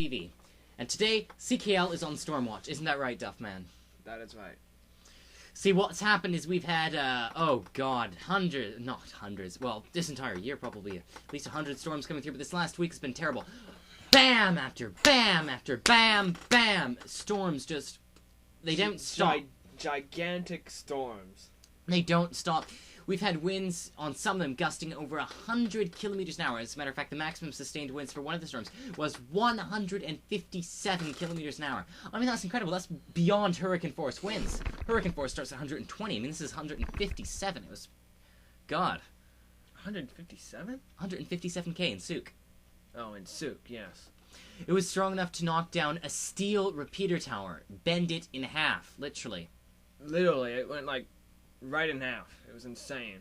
TV. And today, CKL is on Stormwatch. Isn't that right, Duffman? That is right. See, what's happened is we've had, oh god, not hundreds, well, this entire year probably, at least 100 storms coming through, but this last week has been terrible. Bam after bam after bam, bam! Storms just, they don't stop. Gigantic storms. They don't stop. We've had winds on some of them gusting over 100 kilometers an hour. As a matter of fact, the maximum sustained winds for one of the storms was 157 kilometers an hour. I mean, that's incredible. That's beyond hurricane force winds. Hurricane force starts at 120. I mean, this is 157. It was... God. 157? 157k in Souk. Oh, in Souk, yes. It was strong enough to knock down a steel repeater tower. Bend it in half, literally. Literally, it went like... right in half. It was insane.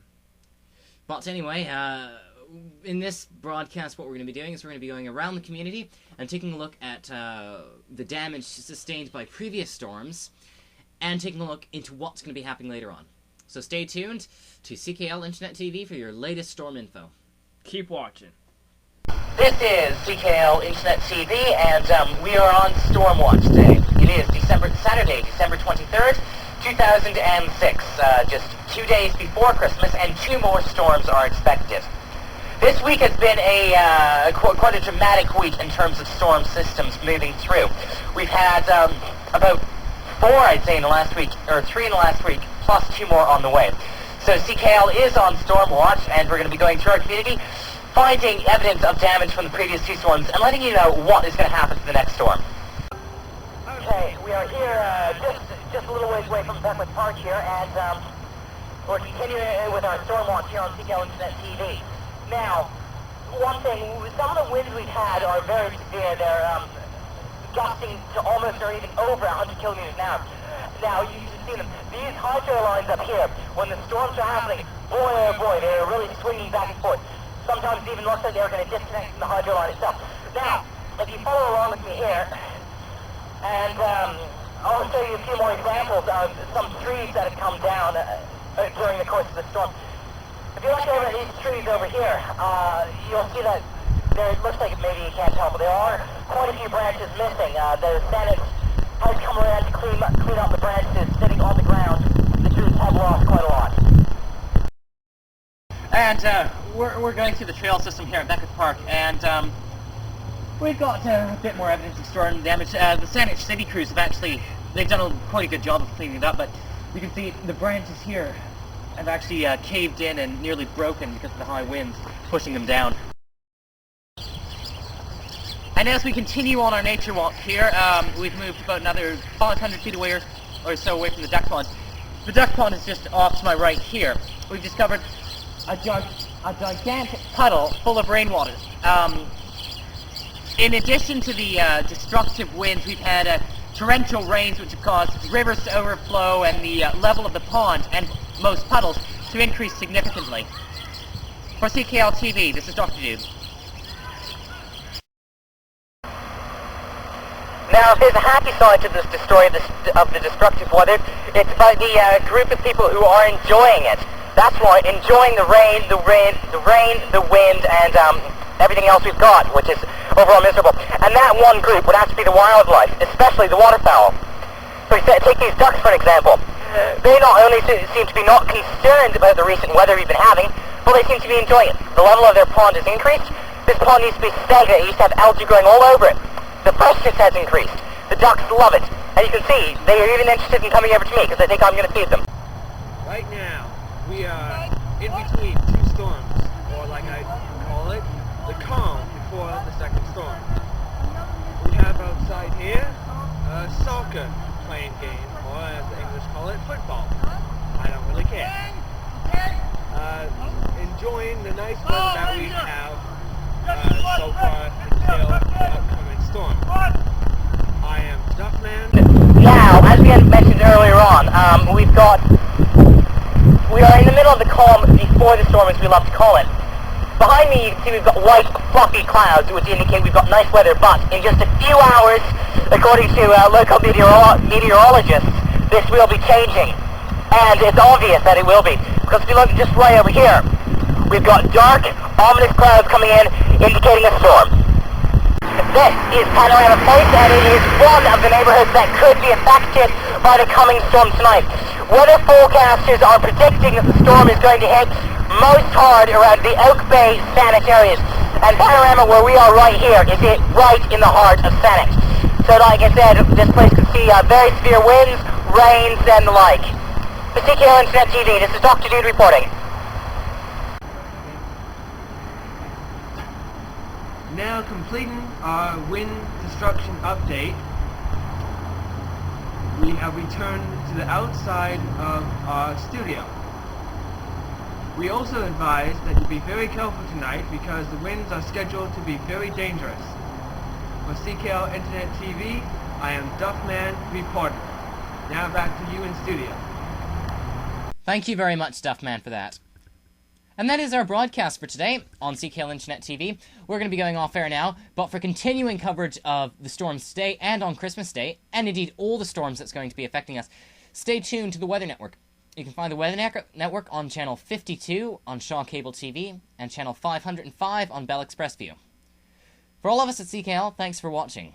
But anyway, in this broadcast, what we're going to be doing is we're going to be going around the community and taking a look at the damage sustained by previous storms and taking a look into what's going to be happening later on. So stay tuned to CKL Internet TV for your latest storm info. Keep watching. This is CKL Internet TV, and we are on Stormwatch Day. It is Saturday, December 23rd. 2006, just 2 days before Christmas, and 2 more storms are expected. This week has been quite a dramatic week in terms of storm systems moving through. We've had about 4, I'd say, in the last week, or 3 in the last week, plus 2 more on the way. So CKL is on Stormwatch, and we're going to be going through our community, finding evidence of damage from the previous 2 storms, and letting you know what is going to happen to the next storm. Okay, we are here just a little ways away from Beckwood Park here, and we're continuing with our Stormwatch here on CKL Internet TV. Now, one thing, some of the winds we've had are very severe. They're gusting to almost or even over 100 kilometers an hour. Now, you can see them. These hydro lines up here, when the storms are happening, boy oh boy, they're really swinging back and forth. Sometimes it even looks like they're going to disconnect from the hydro line itself. Now, if you follow along with me here, and I'll show you a few more examples of some trees that have come down during the course of the storm. If you look over at these trees over here, you'll see that it looks like maybe you can't tell, but there are quite a few branches missing. The Senate has come around to clean up the branches sitting on the ground. The trees have lost quite a lot. And we're going through the trail system here at Beckwood Park, and we've got a bit more evidence of storm damage. The Saanich City crews have actually, they've done quite a good job of cleaning it up, but you can see the branches here have actually caved in and nearly broken because of the high winds pushing them down. And as we continue on our nature walk here, we've moved about another 500 feet away or so away from the duck pond. The duck pond is just off to my right here. We've discovered a gigantic puddle full of rainwater. In addition to the destructive winds, we've had torrential rains which have caused rivers to overflow and the level of the pond and most puddles to increase significantly. For CKL TV, this is Dr. Dude. Now, if there's a happy side to this story of the destructive weather, it's about the group of people who are enjoying it. That's right, enjoying the rain, the wind, and everything else we've got, which is overall miserable. And that one group would have to be the wildlife, especially the waterfowl. So take these ducks for an example. They not only seem to be not concerned about the recent weather we've been having, but they seem to be enjoying it. The level of their pond has increased. This pond used to be stagnant. It used to have algae growing all over it. The freshness has increased. The ducks love it. And you can see, they are even interested in coming over to me because they think I'm going to feed them. Right now, we are in between 2 storms, or like I call it, the calm before the second storm. We have outside here a soccer playing game, or as the English call it, football. I don't really care. Enjoying the nice weather that we have so far until the upcoming storm. I am Duffman. Now, as we had mentioned earlier on, we are in the middle of the calm before the storm, as we love to call it. Behind me, you can see we've got white, fluffy clouds, which indicate we've got nice weather, but in just a few hours, according to local meteorologists, this will be changing. And it's obvious that it will be, because if you look just right over here, we've got dark, ominous clouds coming in, indicating a storm. This is Panorama Place, and it is one of the neighborhoods that could be affected by the coming storm tonight. Weather forecasters are predicting that the storm is going to hit most hard around the Oak Bay, Sanet areas. And Panorama, where we are right here, is it right in the heart of Sanet. So like I said, this place could see very severe winds, rains, and the like. For CKL Internet TV, this is Dr. Dude reporting. Now completing our wind destruction update, we have returned to the outside of our studio. We also advise that you be very careful tonight because the winds are scheduled to be very dangerous. For CKL Internet TV, I am Duffman reporting. Now back to you in studio. Thank you very much, Duffman, for that. And that is our broadcast for today on CKL Internet TV. We're going to be going off air now, but for continuing coverage of the storms today and on Christmas Day, and indeed all the storms that's going to be affecting us, stay tuned to the Weather Network. You can find the Weather Network on channel 52 on Shaw Cable TV and channel 505 on Bell Express View. For all of us at CKL, thanks for watching.